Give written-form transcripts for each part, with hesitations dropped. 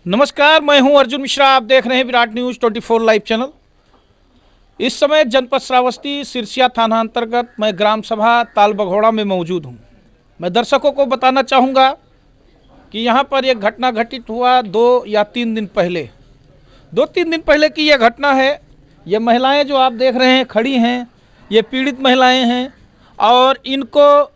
नमस्कार, मैं हूं अर्जुन मिश्रा। आप देख रहे हैं विराट न्यूज़ 24 लाइव चैनल। इस समय जनपद श्रावस्ती सिरसिया थाना अंतर्गत मैं ग्राम सभा तालबघोड़ा में मौजूद हूं। मैं दर्शकों को बताना चाहूँगा कि यहां पर एक घटना घटित हुआ 2 या 3 दिन पहले। 2-3 दिन पहले की यह घटना है। ये महिलाएं जो आप देख रहे हैं खड़ी हैं, ये पीड़ित महिलाएं हैं और इनको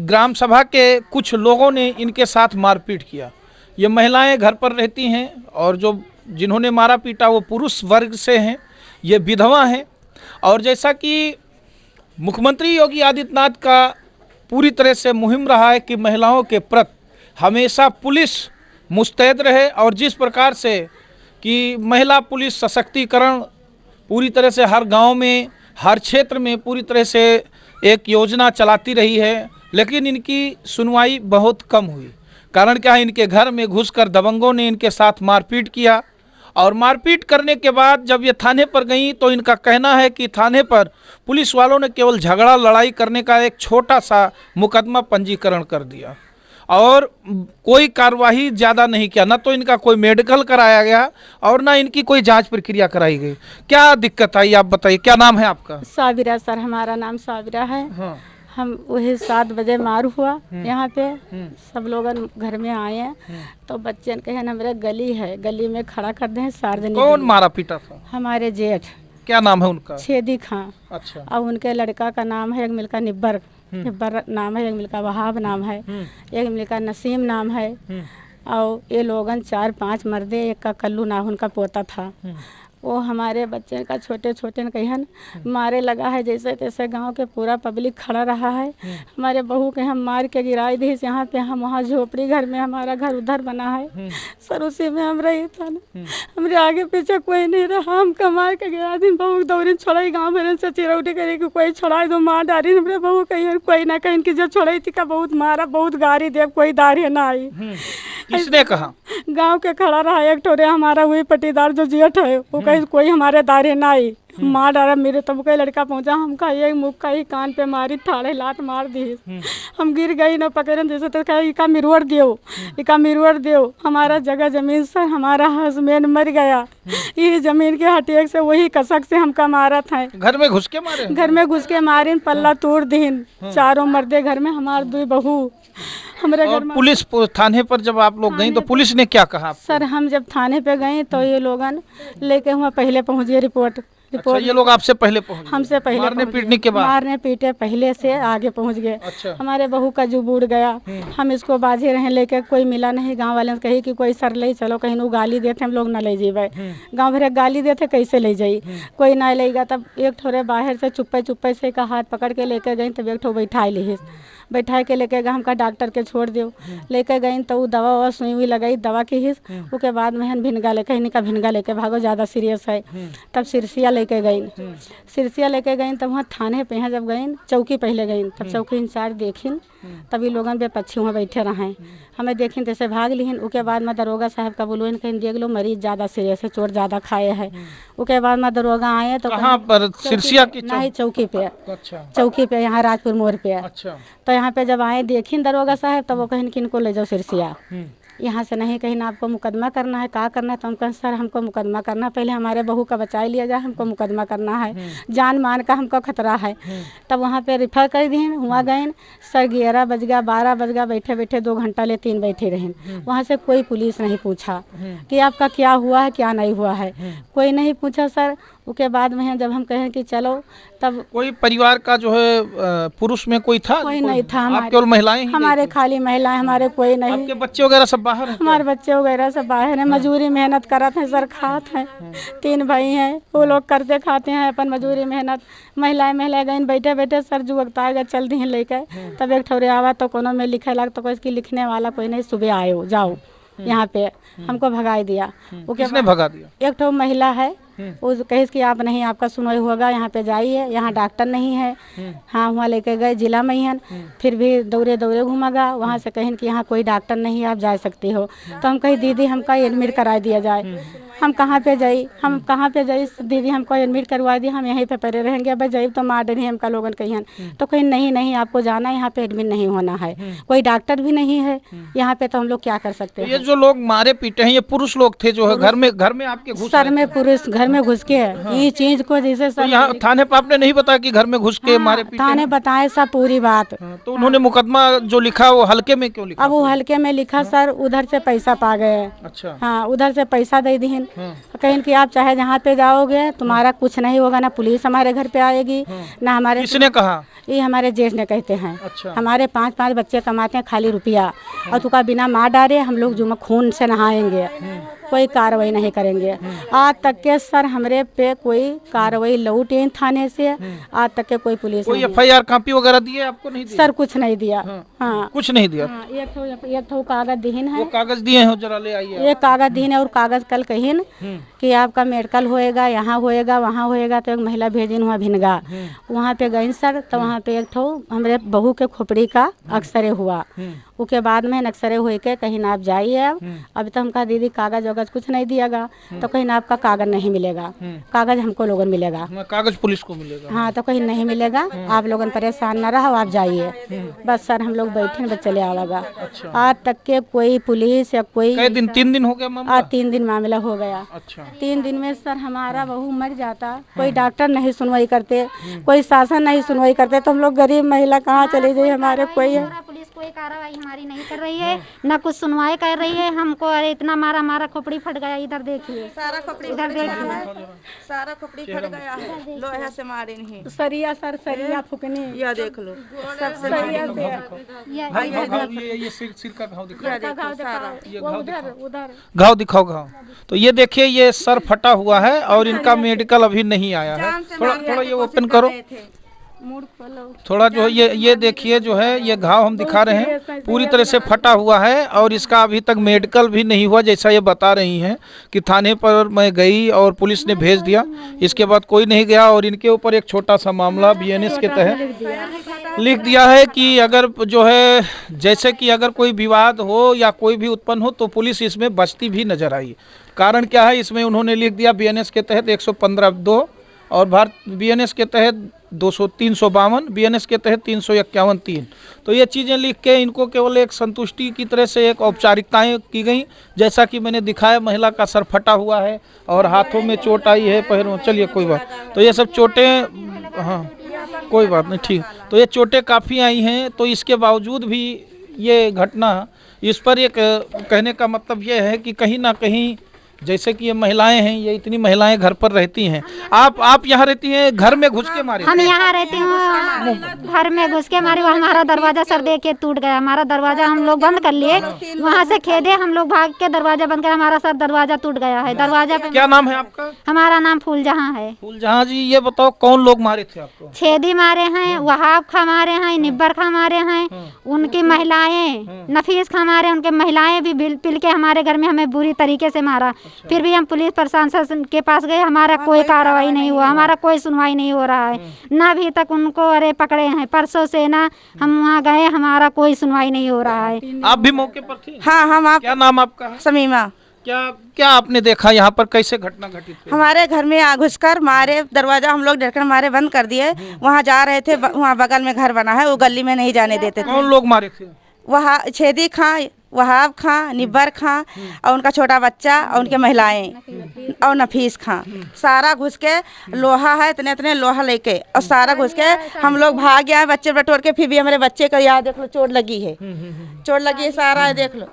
ग्राम सभा के कुछ लोगों ने इनके साथ मारपीट किया। ये महिलाएं घर पर रहती हैं और जो जिन्होंने मारा पीटा वो पुरुष वर्ग से हैं, ये विधवा हैं। और जैसा कि मुख्यमंत्री योगी आदित्यनाथ का पूरी तरह से मुहिम रहा है कि महिलाओं के प्रति हमेशा पुलिस मुस्तैद रहे और जिस प्रकार से कि महिला पुलिस सशक्तिकरण पूरी तरह से हर गांव में, हर क्षेत्र में पूरी तरह से एक योजना चलाती रही है, लेकिन इनकी सुनवाई बहुत कम हुई। कारण क्या है, इनके घर में घुसकर दबंगों ने इनके साथ मारपीट किया और मारपीट करने के बाद जब ये थाने पर गई तो इनका कहना है कि थाने पर पुलिस वालों ने केवल झगड़ा लड़ाई करने का एक छोटा सा मुकदमा पंजीकरण कर दिया और कोई कार्रवाई ज़्यादा नहीं किया। ना तो इनका कोई मेडिकल कराया गया और ना इनकी कोई जांच प्रक्रिया कराई गई। क्या दिक्कत आई आप बताइए। क्या नाम है आपका? साबिरा सर, हमारा नाम साबिरा है। हाँ। हम वही 7 बजे मार हुआ यहाँ पे। सब लोग घर में आए हैं तो बच्चे ने कहे हमारे गली है, गली में खड़ा कर दें सार्वजनिक। कौन मारा पीटा था? हमारे जेठ। क्या नाम है उनका? छेदी खां। अच्छा। और उनके लड़का का नाम है, एक मिलका निब्बर नाम है, एक मिलका वहाब नाम है, एक मिलका नसीम नाम है। और ये लोगन 4-5 मर्दे, एक का कल्लू नाम उनका पोता था। वो हमारे बच्चे का छोटे छोटे कहन मारे लगा है, जैसे तैसे गांव के पूरा पब्लिक खड़ा रहा है। हमारे बहू के हम मार के गिराई दी यहाँ पे। हम वहाँ झोपड़ी घर में, हमारा घर उधर बना है सर, उसी में हम रही था ना। हमारे आगे पीछे कोई नहीं रहा, हम मार के गिरा दी। बहू दौड़ी छोड़ाई, गाँव भरन से चिरौटी करे कि कोई छोड़ा दो, मार डाली। हमारे बहू कहीं कोई ना कहीं की जो छोड़ाई थी का बहुत मारा, बहुत गारी दे, कोई दारी ना आई। किसने कहा? गांव के खड़ा रहा एक ठोरे हमारा वही पट्टीदार जो जेठ है, वो कहीं कोई हमारे दारे ना आई। मार डाला मेरे, तब कोई लड़का पहुंचा, हम का ये मुँह का ही कान पे मारी, ठाड़े लात मार दी। हम गिर गई ना, पकड़न जैसे तो कहा इका मिरवर दियो, इका मिरवर दियो। हमारा जगह जमीन से हमारा हस्बैंड मर गया, ये जमीन के हटेक से वही कसक से हमका मारा था। घर में घुस के मारे? घर में घुस के मारे, पल्ला तोड़ दीन। चारों मर्दे घर में, हमारे 2 बहू हमारे घर में। पुलिस थाने पर जब आप लोग गई तो पुलिस ने क्या कहा आपको? सर हम जब थाने पे गए तो ये लोगन लेके वहाँ पहले पहुँच गए। रिपोर्ट अच्छा, ये लोग आपसे पहले पहुंच गए? हमसे पहले मारने पीटने के बाद? मारने पीटे पहले से आगे पहुंच गए। अच्छा। हमारे बहू का जो बूढ़ गया, हम इसको बाजे रहे लेके, कोई मिला नहीं। गांव वाले ने कही कि कोई सर ले चलो, कहीं गाली देते हम लोग ना ले जेबे। गांव भर गाली देते, कैसे ले जाई, कोई ना लेगा। तब एक ठोरे बाहर से चुप्पे चुप्पे से का हाथ पकड़ के लेके गई। तब एक ठो बैठा ली, बैठा के लेके गए। हमका डॉक्टर के छोड़ दियो, लेके गई तो वो दवा ववा सुई हुई लगाई, दवा की हिस। उसके बाद में हम भिनगा लेके, इनका भिनगा लेके भागो, ज़्यादा सीरियस है। तब सिरसिया लेके गई। सिरसिया लेके गई तब वहाँ थाने पे, यहाँ जब गई चौकी पहले गई, तब चौकी इंचार्ज देखिन, तभी लोगन बेपच्छी वहाँ बैठे रहें। हमें देखिन तैसे भाग लीन। उसके बाद में दरोगा साहब का बोलो, कहीं देख लो मरीज ज़्यादा सीरियस है, चोट ज़्यादा खाए है। उसके बाद में दरोगा आए तो कहाँ पर? सिरसिया की चौकी पे। अच्छा। चौकी पे, यहाँ राजपुर मोड़ पे। अच्छा। तो यहाँ पे जब आए देखिन दरोगा साहब, तब वो कहीं कि इनको ले जाओ सिरसिया। यहाँ से नहीं, कहीं ना आपको मुकदमा करना है, क्या करना है? तो हम कहें सर हमको मुकदमा करना, पहले हमारे बहू का बचा लिया जाए, हमको मुकदमा करना है, जान मान का हमको खतरा है। तब वहाँ पे रिफर कर दिए। हुआ गए सर, 11 बज गया, 12 बज गया, बैठे बैठे 2 घंटा ले 3 बैठे रहे। वहाँ से कोई पुलिस नहीं पूछा कि आपका क्या हुआ है, क्या नहीं हुआ है, कोई नहीं पूछा सर। उसके बाद में जब हम कहें कि चलो, तब कोई परिवार का जो है पुरुष में कोई था? कोई नहीं था। आप केवल महिलाएं ही? हमारे खाली महिलाएं, हमारे कोई नहीं। आपके बच्चे वगैरह सब बाहर हैं? हमारे बच्चे वगैरह सब बाहर हैं, मजूरी मेहनत करते हैं सर, खाते हैं। 3 भाई हैं, वो लोग करते खाते हैं अपन मजूरी मेहनत। महिलाएं गई बैठे बैठे सर जुगता गए, चल दी लेकर। तब एक ठौरे आवा तो कोनो में लिखे लग, तो कोई लिखने वाला कोई नहीं, सुबह आयो जाओ यहाँ पे, हमको भगाई दिया। किसने भगा दिया? एक ठो महिला है, वो कहे कि आप नहीं, आपका सुनवाई होगा, यहाँ पे जाइए, यहाँ डॉक्टर नहीं है। हाँ, वहाँ लेके गए जिला में, फिर भी दौड़े दौड़े घूमागा। वहाँ से कहें कि यहाँ कोई डॉक्टर नहीं है, आप जा सकते हो। तो हम कही दीदी हमका एडमिट करा दिया जाए। हम कहाँ पे जाई, हम कहाँ पे जाई, दीदी हमको एडमिट करवा दी, हम यहीं पे पड़े रहेंगे, अब जाई तो मार डरी हमका लोगन कहियन। तो कहीं नहीं नहीं आपको जाना है, यहाँ पे एडमिट नहीं होना है, कोई डॉक्टर भी नहीं है यहाँ पे, तो हम लोग क्या कर सकते तो हैं। ये जो लोग मारे पीटे हैं ये पुरुष लोग थे जो है घर में आपके घुस सर आए में थे? पुरुष घर में घुस के ये चीज को जैसे तो सर यहाँ थाने पर आपने नहीं बताया कि घर में घुस के मारे पीटे थाने हैं? बताए सब पूरी बात। हाँ, तो उन्होंने मुकदमा जो लिखा वो हल्के में क्यों लिखा? अब वो हल्के में लिखा सर, उधर से पैसा पा गए। अच्छा। हाँ, उधर से पैसा दे दीन, हाँ। कहीं कि आप चाहे जहाँ पे जाओगे तुम्हारा कुछ नहीं होगा, ना पुलिस हमारे घर पे आएगी, ना हमारे, किसने कहा? ये हमारे जेठ ने कहते हैं। अच्छा। हमारे 5-5 बच्चे कमाते हैं खाली रुपया, और तुका बिना मार डाले हम लोग जुम्मा खून से नहाएंगे, कोई कार्रवाई नहीं करेंगे। आज तक के सर हमरे पे कोई कार्रवाई लौटे थाने से, आज तक के कोई पुलिस कोई नहीं FIR कॉपी वगैरह दिए आपको? नहीं दिए? सर कुछ नहीं दिया। हाँ कुछ नहीं दिया। हाँ, एक ठो कागज दीन वो है, कागज दिए हैं जरा ले आइए। एक कागज दीन है, और कागज कल कहीन कि आपका मेडिकल होएगा, यहाँ होएगा, वहाँ होएगा। तो एक महिला भेजिन हुआ भिनगा, वहाँ पे गई सर, तो वहाँ पे एक ठो हमरे बहू के खोपड़ी का अक्सरे हुआ, उसके बाद में अक्सरे हुए के कहीं ना आप जाइए। अब अभी तो हमका दीदी कागज वगज कुछ नहीं दियागा, तो कहीं ना आपका कागज नहीं मिलेगा, कागज हमको लोगन मिलेगा। कागज पुलिस को मिलेगा? हाँ, तो कहीं नहीं मिलेगा, आप लोगन परेशान ना रहो, आप जाइए बस। सर हम लोग बैठे बस चले आवागा। आज तक के कोई पुलिस या कोई 3 दिन हो गया मामला? आज 3 दिन मामला हो गया। अच्छा। 3 दिन में सर हमारा बहू मर जाता, कोई डॉक्टर नहीं सुनवाई करते, कोई शासन नहीं सुनवाई करते, तो हम लोग गरीब महिला कहाँ चले जाए, हमारे कोई है। पुलिस कोई कार्रवाई हमारी नहीं कर रही है, ना कुछ सुनवाई कर रही है हमको। अरे इतना मारा मारा खोपड़ी फट गया, इधर देखिए, सारा खोपड़ी इधर फट गया देखिए। है, सारा खोपड़ी फट गया है, लोहे से मारे नहीं। सरिया सर, सरिया फूकने, यह देख लो, सबसे सरिया से ये सिर का घाव दिखाओ। घाव दिखाओ, वो उधर उधर घाव दिखाओ घाव। तो ये देखिए ये सर फटा हुआ है और इनका मेडिकल अभी नहीं आया है। थोड़ा थोड़ा ये ओपन करो, मुड़ खोलो। थोड़ा जो है ये देखिए जो है ये घाव हम दिखा रहे हैं पूरी तरह से फटा हुआ है और इसका अभी तक मेडिकल भी नहीं हुआ, जैसा ये बता रही हैं कि थाने पर मैं गई और पुलिस ने भेज दिया, इसके बाद कोई नहीं गया। और इनके ऊपर एक छोटा सा मामला BNS के तहत लिख दिया है कि अगर जो है जैसे कि अगर कोई विवाद हो या कोई भी उत्पन्न हो तो पुलिस इसमें बचती भी नजर आई। कारण क्या है, इसमें उन्होंने लिख दिया BNS के तहत 115(2) और भारत BNS के तहत 352, BNS के तहत 351(3). तो ये चीज़ें लिख के इनको केवल एक संतुष्टि की तरह से एक औपचारिकताएं की गई। जैसा कि मैंने दिखाया महिला का सर फटा हुआ है और हाथों में चोट आई है, पैरों। चलिए कोई बात, तो ये सब चोटें, हाँ कोई बात नहीं, ठीक। तो ये चोटें काफ़ी आई हैं, तो इसके बावजूद भी ये घटना, इस पर एक कहने का मतलब ये है कि कहीं ना कहीं जैसे कि ये महिलाएं हैं, ये इतनी महिलाएं घर पर रहती हैं। आप यहाँ रहती हैं, घर में घुस के मारे? हम यहाँ रहती हूँ, घर में घुस के मारी। वो हमारा दरवाजा सर देख के टूट गया, हमारा दरवाजा हम लोग बंद कर लिए, वहाँ से खेदे हम लोग भाग के दरवाजा बंद कर, हमारा सर दरवाजा टूट गया है। दरवाजा पे क्या नाम है आपका? हमारा नाम फूलजहाँ है। फूलजहाँ जी, ये बताओ कौन लोग मारे थे आपको? छेदी मारे हैं, वहाब खा मारे हैं, निब्बर खा मारे हैं, उनकी महिलाएं नफीस खा मारे, उनके महिलाएं भी पिल के हमारे घर में हमें बुरी तरीके से मारा। फिर भी हम पुलिस प्रशासन के पास गए, हमारा कोई कार्रवाई नहीं हुआ, हमारा कोई सुनवाई नहीं हो रहा है, ना अभी तक उनको अरे पकड़े हैं। परसों से ना हम वहाँ गए, हमारा कोई सुनवाई नहीं हो रहा है। आप भी मौके पर थी? हाँ, हम आप। क्या नाम आपका है? समीमा। क्या आपने देखा यहाँ पर, कैसे घटना घटित हुई? हमारे घर में घुसकर मारे, दरवाजा हम लोग डरकर मारे बंद कर दिए। वहाँ जा रहे थे, वहाँ बगल में घर बना है, वो गली में नहीं जाने देते थे। कौन लोग मारे थे? वहाँ छेदी खां, वहाब खां, निब्बर खां और उनका छोटा बच्चा और उनके महिलाएं और नफीस खां। सारा घुस के लोहा है, इतने इतने लोहा लेके और सारा घुस के हम लोग भाग गए, बच्चे बटोर के। फिर भी हमारे बच्चे को याद देख लो, चोट लगी है, चोट लगी है, सारा है, देख लो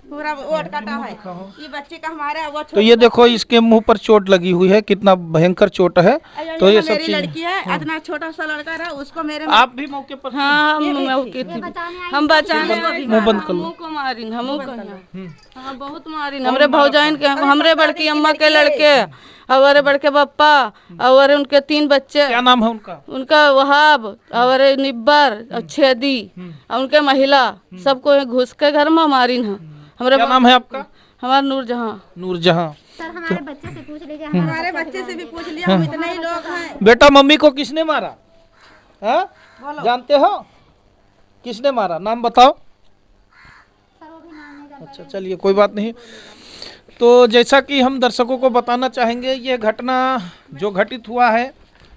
पूरा ओट कटा है। ये बच्चे का हमारा वो। तो ये देखो इसके मुंह पर चोट लगी हुई है, कितना भयंकर चोट है। तो ये सब मेरी चीजें, लड़की है, इतना छोटा सा लड़का रहा, उसको मेरे आप भी मौके पर? हाँ, हम बचाने मुंह बंद कर लो। को मारिन, हमू हाँ बहुत मारिन। हमरे भौजाइन के, हमरे बड़की अम्मा के लड़के और बड़के पप्पा और उनके 3 बच्चे। क्या नाम है उनका? उनका वहाब और निब्बर और छेदी और उनके महिला सबको घुस के घर में मारिन है। क्या नाम है आपका? हमारा नूरजहाँ। नूरजहाँ। सर हमारे बच्चे से पूछ लीजिए, हमारे बच्चे से भी पूछ लिया, हम इतने ही लोग हैं। बेटा मम्मी को किसने मारा? हाँ जानते हो किसने मारा? नाम बताओ। अच्छा चलिए कोई बात नहीं। तो जैसा कि हम दर्शकों को बताना चाहेंगे, ये घटना जो घटित हुआ है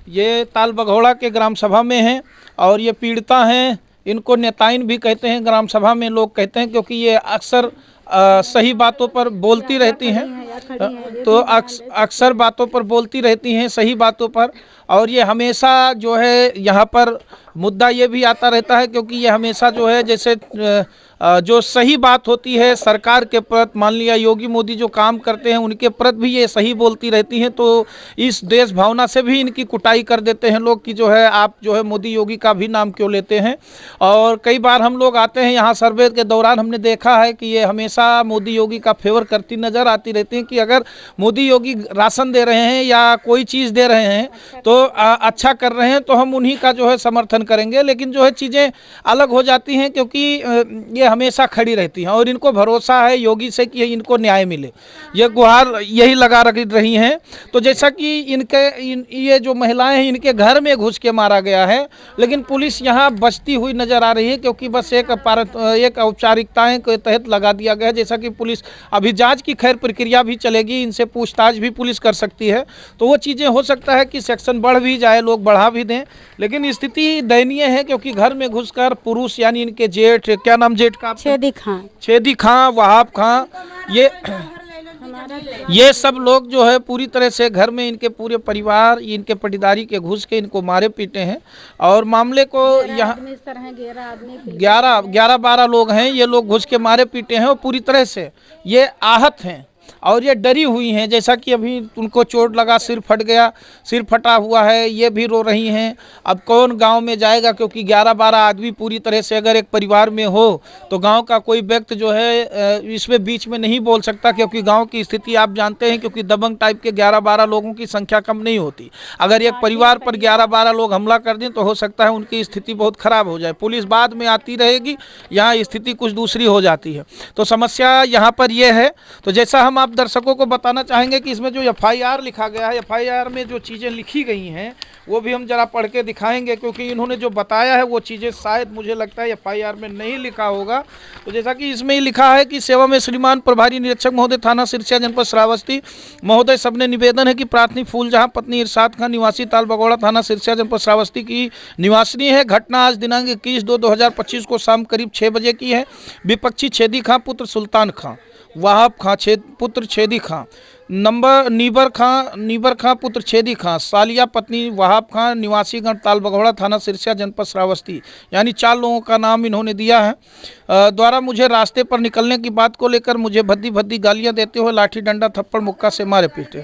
ये ताल बघौड़ा के ग्राम सभा में है और ये पीड़िता हैं, इनको नेताइन भी कहते हैं, ग्राम सभा में लोग कहते हैं, क्योंकि ये अक्सर सही बातों पर बोलती रहती हैं। तो अक्सर बातों पर बोलती रहती हैं, सही बातों पर, और ये हमेशा जो है यहाँ पर मुद्दा ये भी आता रहता है, क्योंकि ये हमेशा जो है जैसे जो सही बात होती है सरकार के प्रति, मान लिया योगी मोदी जो काम करते हैं उनके प्रति भी ये सही बोलती रहती हैं। तो इस देश भावना से भी इनकी कुटाई कर देते हैं लोग कि जो है आप जो है मोदी योगी का भी नाम क्यों लेते हैं। और कई बार हम लोग आते हैं यहाँ सर्वे के दौरान, हमने देखा है कि ये हमेशा मोदी योगी का फेवर करती नज़र आती रहती हैं कि अगर मोदी योगी राशन दे रहे हैं या कोई चीज़ दे रहे हैं तो अच्छा कर रहे हैं तो हम उन्हीं का जो है समर्थन करेंगे। लेकिन जो है चीज़ें अलग हो जाती हैं, क्योंकि ये हमेशा खड़ी रहती हैं और इनको भरोसा है योगी से कि इनको न्याय मिले, ये गुहार यही लगा रही हैं। तो जैसा कि ये जो महिलाएं हैं इनके घर में घुस के मारा गया है, लेकिन पुलिस यहाँ बचती हुई नज़र आ रही है, क्योंकि बस एक औपचारिकताएं के तहत लगा दिया गया है। जैसा कि पुलिस अभी जाँच की खैर प्रक्रिया भी चलेगी, इनसे पूछताछ भी पुलिस कर सकती है, तो वो चीज़ें हो सकता है कि सेक्शन बढ़ भी जाए, लोग बढ़ा भी दें, लेकिन स्थिति दयनीय है, क्योंकि घर में घुसकर पुरुष यानी इनके जेठ, क्या नाम जेठ का? छेदी खां, वहाब खां, ये सब लोग जो है पूरी तरह से घर में इनके पूरे परिवार, इनके पटीदारी के घुस के इनको मारे पीटे हैं। और मामले को यहाँ 11-12 लोग हैं, ये लोग घुस के मारे पीटे हैं और पूरी तरह से ये आहत हैं और ये डरी हुई हैं। जैसा कि अभी उनको चोट लगा, सिर फट गया, सिर फटा हुआ है, ये भी रो रही हैं। अब कौन गांव में जाएगा, क्योंकि 11-12 आदमी पूरी तरह से अगर एक परिवार में हो तो गांव का कोई व्यक्ति जो है इसमें बीच में नहीं बोल सकता, क्योंकि गांव की स्थिति आप जानते हैं, क्योंकि दबंग टाइप के 11-12 लोगों की संख्या कम नहीं होती। अगर एक परिवार पर 11-12 लोग हमला कर दें तो हो सकता है उनकी स्थिति बहुत ख़राब हो जाए। पुलिस बाद में आती रहेगी, यहाँ स्थिति कुछ दूसरी हो जाती है। तो समस्या यहाँ पर यह है। तो जैसा हम आप दर्शकों को बताना चाहेंगे कि इसमें जो एफआईआर लिखा गया है, एफआईआर में जो चीज़ें लिखी गई हैं वो भी हम जरा पढ़ के दिखाएंगे, क्योंकि इन्होंने जो बताया है वो चीज़ें शायद मुझे लगता है एफआईआर में नहीं लिखा होगा। तो जैसा कि इसमें ही लिखा है कि सेवा में श्रीमान प्रभारी निरीक्षक महोदय थाना सिरसिया जनपद श्रावस्ती महोदय, सबने निवेदन है कि प्राथमिक फूलजहां पत्नी इरशाद खान निवासी ताल बघौड़ा थाना सिरसिया जनपद श्रावस्ती की निवासिनी है। घटना आज दिनांक 21/2/2025 को शाम करीब 6 बजे की है। विपक्षी छेदी खां पुत्र सुल्तान खां, वहाब खां पुत्र छेदी खां, नीबर खां पुत्र छेदी खां, सालिया पत्नी वहाब खां, निवासी गण ताल बघौड़ा थाना सिरसिया जनपद श्रावस्ती, यानी 4 लोगों का नाम इन्होंने दिया है। द्वारा मुझे रास्ते पर निकलने की बात को लेकर मुझे भद्दी गालियां देते हुए लाठी डंडा थप्पड़ मुक्का से मारे पीटे,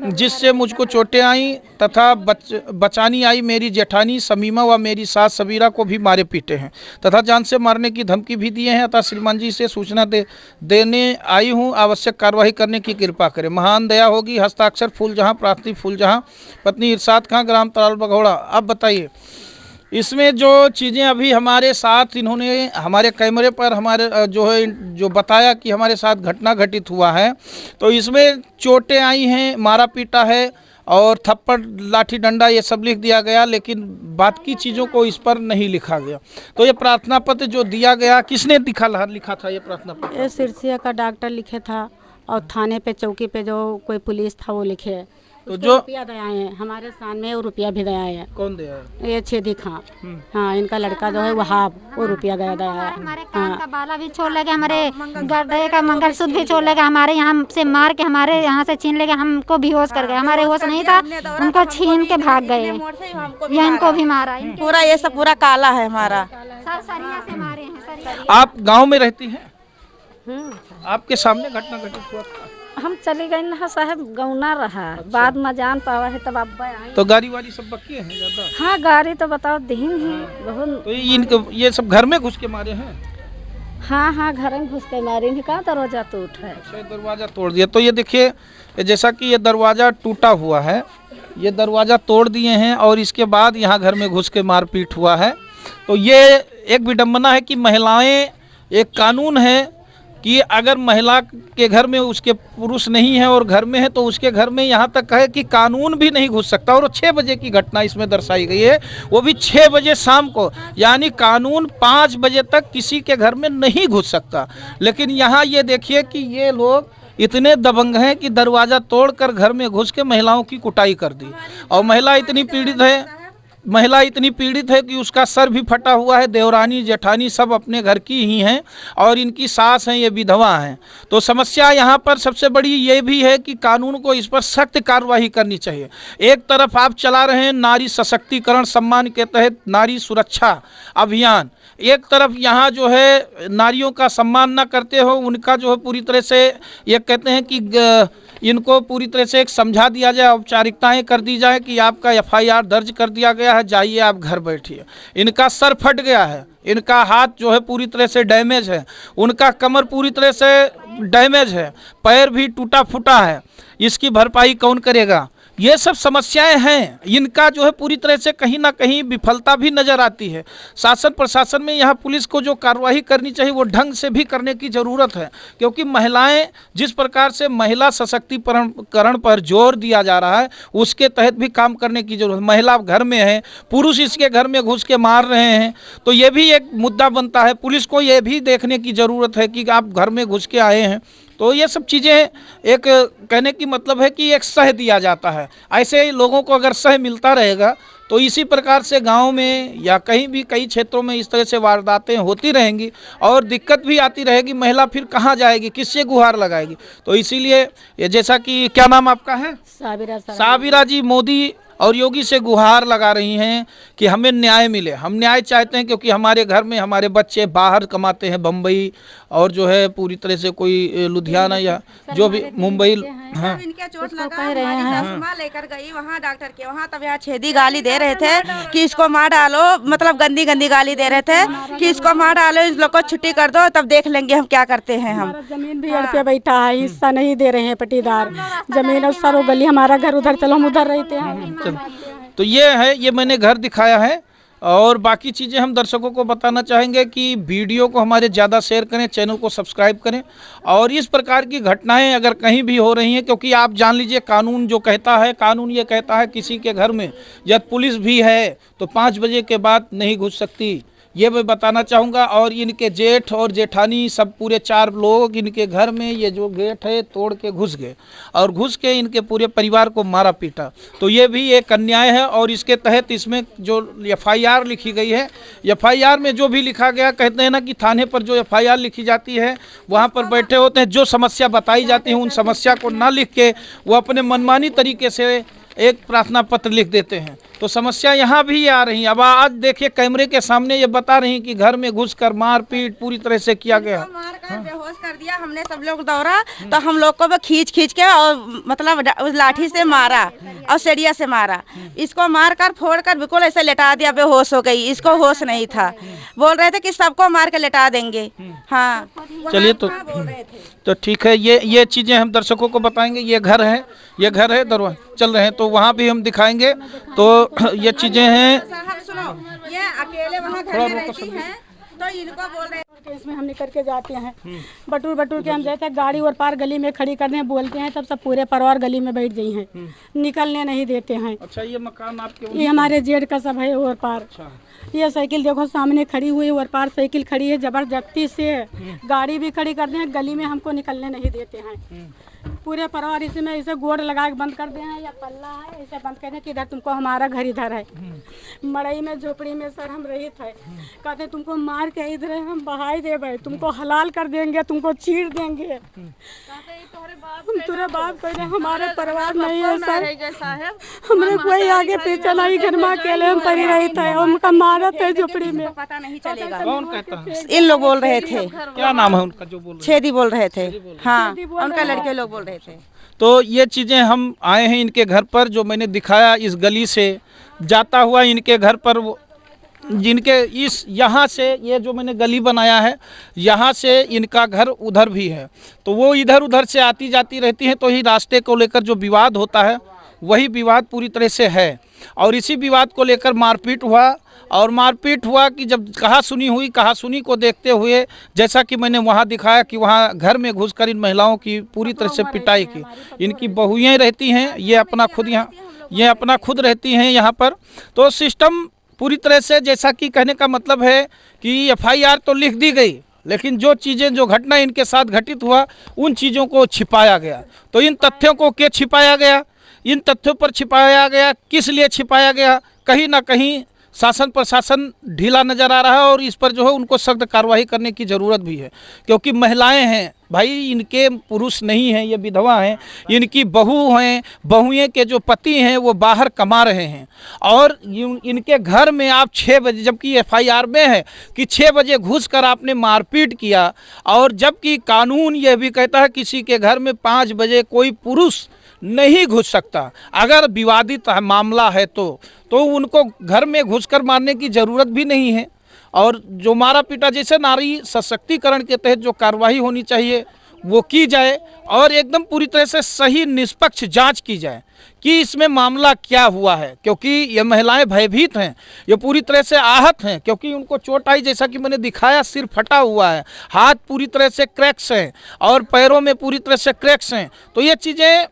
जिससे मुझको चोटें आई तथा बचानी आई मेरी जेठानी समीमा व मेरी सास सबीरा को भी मारे पीटे हैं तथा जान से मारने की धमकी भी दिए हैं। अतः श्रीमान जी से सूचना देने आई हूँ, आवश्यक कार्रवाई करने की कृपा करें। महान दया होगी। हस्ताक्षर फूलजहां, प्राथमिक फूलजहां, पत्नी इरशाद खां, ग्राम ताल बघौड़ा। अब बताइए इसमें जो चीज़ें अभी हमारे साथ इन्होंने हमारे कैमरे पर हमारे जो बताया कि हमारे साथ घटना घटित हुआ है, तो इसमें चोटें आई हैं, मारा पीटा है और थप्पड़ लाठी डंडा ये सब लिख दिया गया, लेकिन बाकी चीज़ों को इस पर नहीं लिखा गया। तो ये प्रार्थना पत्र जो दिया गया, किसने लिखा था ये प्रार्थना पत्र? ये सिरसिया का डॉक्टर लिखे था और थाने पे चौकी पे जो कोई पुलिस था वो लिखे। तो जो रुपया दे आए हैं हमारे सामने, वो रुपया भी दे आए हैं। कौन दे आया? ये छेदी खां, हाँ, इनका लड़का जो है वहाब, वो रुपया दे आया। हमारे कान का बाला भी छोड़ लेगा, हमारे गर्दे का मंगलसूत्र भी छोड़ लेगा, हमारे यहाँ से मार के हमारे यहाँ से छीन लेगा, हमको बेहोश कर गए। हमारे होश नहीं था, उनको छीन के भाग गए। ये इनको भी मारा, पूरा ये सब पूरा काला है हमारा। सरिया से मारे हैं। आप गाँव में रहती हैं? आपके सामने घटना घटित हुआ था? हम चली गई ना साहब, गौना रहा। अच्छा। बाद में जान पावा है तब अब आई। तो गाड़ी वाली सब बक्के हैं ज़्यादा? हाँ, गाड़ी तो बताओ दीन है बहुत। तो ये सब घर में घुस के मारे हैं? हाँ, घर में घुस के मारे हैं। कहाँ दरवाजा टूट है? अच्छा, दरवाजा तोड़ दिया। तो ये देखिए, जैसा कि ये दरवाजा टूटा हुआ है, ये दरवाजा तोड़ दिए हैं और इसके बाद यहाँ घर में घुस के मारपीट हुआ है। तो ये एक विडंबना है कि महिलाएं, एक कानून है कि अगर महिला के घर में उसके पुरुष नहीं है और घर में है तो उसके घर में यहाँ तक है कि कानून भी नहीं घुस सकता। और 6 बजे की घटना इसमें दर्शाई गई है, वो भी 6 बजे शाम को, यानी कानून 5 बजे तक किसी के घर में नहीं घुस सकता। लेकिन यहाँ ये देखिए कि ये लोग इतने दबंग हैं कि दरवाज़ा तोड़कर घर में घुस के महिलाओं की कुटाई कर दी। और महिला इतनी पीड़ित है कि उसका सर भी फटा हुआ है। देवरानी जेठानी सब अपने घर की ही हैं और इनकी सास हैं, ये विधवा हैं। तो समस्या यहाँ पर सबसे बड़ी ये भी है कि कानून को इस पर सख्त कार्रवाई करनी चाहिए। एक तरफ आप चला रहे हैं नारी सशक्तिकरण सम्मान के तहत नारी सुरक्षा अभियान, एक तरफ यहाँ जो है नारियों का सम्मान न करते हो, उनका जो है पूरी तरह से ये कहते हैं कि इनको पूरी तरह से एक समझा दिया जाए, औपचारिकताएं कर दी जाए कि आपका एफआईआर दर्ज कर दिया गया है, जाइए आप घर बैठिए। इनका सर फट गया है, इनका हाथ जो है पूरी तरह से डैमेज है, उनका कमर पूरी तरह से डैमेज है, पैर भी टूटा फूटा है, इसकी भरपाई कौन करेगा? ये सब समस्याएं हैं, इनका जो है पूरी तरह से कहीं ना कहीं विफलता भी नज़र आती है। शासन प्रशासन में यहाँ पुलिस को जो कार्रवाई करनी चाहिए वो ढंग से भी करने की ज़रूरत है, क्योंकि महिलाएं जिस प्रकार से महिला सशक्तिकरण पर जोर दिया जा रहा है उसके तहत भी काम करने की जरूरत है। महिला घर में है, पुरुष इसके घर में घुस के मार रहे हैं, तो ये भी एक मुद्दा बनता है। पुलिस को ये भी देखने की ज़रूरत है कि आप घर में घुस के आए हैं, तो ये सब चीज़ें एक कहने की मतलब है कि एक सह दिया जाता है। ऐसे ही लोगों को अगर सह मिलता रहेगा तो इसी प्रकार से गांव में या कहीं भी कई क्षेत्रों में इस तरह से वारदातें होती रहेंगी और दिक्कत भी आती रहेगी। महिला फिर कहाँ जाएगी, किससे गुहार लगाएगी? तो इसीलिए ये जैसा कि क्या नाम आपका है? साबिरा जी मोदी और योगी से गुहार लगा रही हैं कि हमें न्याय मिले। हम न्याय चाहते हैं क्योंकि हमारे घर में हमारे बच्चे बाहर कमाते हैं, बम्बई और जो है पूरी तरह से कोई लुधियाना या जो भी मुंबई। हाँ, इनके चोट लगा, हमारी सासू माँ लेकर गई वहाँ डॉक्टर के वहाँ, तब यहाँ छेदी गाली दे रहे थे कि इसको मार डालो, मतलब गंदी गंदी गाली दे रहे थे कि इसको मार डालो, इन लोग को छुट्टी कर दो, तब देख लेंगे हम क्या करते हैं। हम जमीन भी अड़ पे बैठा है, हिस्सा नहीं दे रहे हैं पट्टीदार जमीन, और सरो गली हमारा घर उधर, चलो हम उधर रहते हैं। तो ये है, ये मैंने घर दिखाया है। और बाकी चीज़ें हम दर्शकों को बताना चाहेंगे कि वीडियो को हमारे ज़्यादा शेयर करें, चैनल को सब्सक्राइब करें। और इस प्रकार की घटनाएं अगर कहीं भी हो रही हैं, क्योंकि आप जान लीजिए कानून जो कहता है, कानून ये कहता है किसी के घर में यदि पुलिस भी है तो 5 बजे के बाद नहीं घुस सकती, ये मैं बताना चाहूँगा। और इनके जेठ और जेठानी सब पूरे 4 लोग इनके घर में ये जो गेट है तोड़ के घुस गए और घुस के इनके पूरे परिवार को मारा पीटा। तो ये भी एक अन्याय है। और इसके तहत इसमें जो एफआईआर लिखी गई है, एफआईआर में जो भी लिखा गया, कहते हैं ना कि थाने पर जो एफआईआर लिखी जाती है वहाँ पर बैठे होते हैं, जो समस्या बताई जाती है उन समस्या को ना लिख के वो अपने मनमानी तरीके से एक प्रार्थना पत्र लिख देते हैं। तो समस्या यहाँ भी आ रही है। अब आज देखिए कैमरे के सामने ये बता रही हैं कि घर में घुसकर मारपीट पूरी तरह से किया गया, मारकर बेहोश कर दिया। हमने सब लोग दौड़ा तो हम लोग को वो खींच के और मतलब उस लाठी से मारा और सेड़िया से मारा। इसको मारकर फोड़कर बिल्कुल ऐसे लेटा दिया, बेहोश हो गई, इसको होश नहीं था। बोल रहे थे कि सबको मार के लेटा देंगे। हाँ, चलिए तो ठीक है, ये चीज़ें हम दर्शकों को बताएंगे। ये घर है दरवाजा चल रहे हैं तो वहाँ भी हम दिखाएंगे। तो ये चीज़ें हैं। साहब सुनो, ये अकेले वहाँ घर में रहती हैं तो इनको बोल रहे हैं इसमें हम निकल के जाते हैं, बटूर के हम जाते हैं, गाड़ी और पार गली में खड़ी करते हैं, बोलते हैं, तब सब पूरे परिवार गली में बैठ गई हैं, निकलने नहीं देते हैं। अच्छा, ये मकान आपके? ये हमारे जेठ का सब है और पार। ये साइकिल देखो सामने खड़ी हुई है, और पार साइकिल खड़ी है, जबरदस्ती से गाड़ी भी खड़ी करते हैं, गली में हमको निकलने नहीं देते हैं। पूरे परिवार इसमें ऐसे गोड़ लगा के बंद कर दे हैं, या पल्ला है ऐसे बंद कर दें कि इधर तुमको हमारा घर इधर है। मड़ई में झोपड़ी में सर हम रहे थे, कहते तुमको मार के इधर हम बहाई देवे, तुमको हलाल कर देंगे, तुमको चीर देंगे, तुम्हारे बाप कह हमारे परिवार नहीं है सर, हमारे कोई आगे पीछे नहीं, घर में अकेले हम पड़ी रही थे, उनका मारत है झोपड़ी में, पता नहीं चलेगा। कौन कहता है? इन लोग बोल रहे थे। क्या नाम है उनका जो बोल रहे? छेदी बोल रहे थे। हाँ, उनका लड़के लोग बोल रहे थे। तो ये चीज़ें हम आए हैं इनके घर पर, जो मैंने दिखाया इस गली से जाता हुआ इनके घर पर, जिनके इस यहाँ से ये जो मैंने गली बनाया है यहाँ से इनका घर उधर भी है, तो वो इधर उधर से आती जाती रहती हैं। तो ही रास्ते को लेकर जो विवाद होता है वही विवाद पूरी तरह से है। और इसी विवाद को लेकर मारपीट हुआ, और मारपीट हुआ कि जब कहासुनी को देखते हुए, जैसा कि मैंने वहाँ दिखाया कि वहाँ घर में घुसकर इन महिलाओं की पूरी तरह से पिटाई की। इनकी बहुएँ रहती हैं, ये अपना खुद रहती हैं यहाँ पर। तो सिस्टम पूरी तरह से, जैसा कि कहने का मतलब है कि एफआईआर तो लिख दी गई, लेकिन जो चीज़ें जो घटना इनके साथ घटित हुआ उन चीज़ों को छिपाया गया। तो इन तथ्यों को क्या छिपाया गया, इन तथ्यों पर छिपाया गया, किस लिए छिपाया गया? कहीं ना कहीं शासन प्रशासन ढीला नज़र आ रहा है और इस पर जो है उनको सख्त कार्रवाई करने की ज़रूरत भी है, क्योंकि महिलाएं हैं भाई, इनके पुरुष नहीं हैं, ये विधवा हैं, इनकी बहू हैं, बहुएं के जो पति हैं वो बाहर कमा रहे हैं और इनके घर में आप 6 बजे, जबकि FIR में है कि 6 बजे घुसकर आपने मारपीट किया, और जबकि कानून यह भी कहता है किसी के घर में 5 बजे कोई पुरुष नहीं घुस सकता। अगर विवादित मामला है तो उनको घर में घुसकर मारने की ज़रूरत भी नहीं है। और जो मारा पीटा, जैसे नारी सशक्तिकरण के तहत जो कार्रवाई होनी चाहिए वो की जाए और एकदम पूरी तरह से सही निष्पक्ष जांच की जाए कि इसमें मामला क्या हुआ है, क्योंकि ये महिलाएं भयभीत हैं, ये पूरी तरह से आहत हैं, क्योंकि उनको चोट आई, जैसा कि मैंने दिखाया, सिर फटा हुआ है, हाथ पूरी तरह से क्रैक्स हैं और पैरों में पूरी तरह से क्रैक्स हैं। तो ये चीज़ें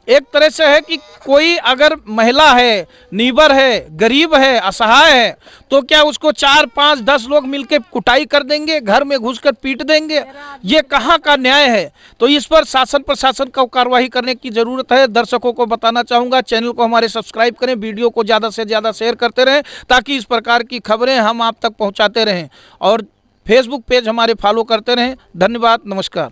एक तरह से है कि कोई अगर महिला है, नीबर है, गरीब है, असहाय है, तो क्या उसको 4, 5, 10 लोग मिलकर कुटाई कर देंगे, घर में घुसकर पीट देंगे? ये कहाँ का न्याय है? तो इस पर शासन प्रशासन को कार्रवाई करने की ज़रूरत है। दर्शकों को बताना चाहूँगा, चैनल को हमारे सब्सक्राइब करें, वीडियो को ज़्यादा से ज़्यादा शेयर करते रहें ताकि इस प्रकार की खबरें हम आप तक पहुँचाते रहें, और फेसबुक पेज हमारे फॉलो करते रहें। धन्यवाद, नमस्कार।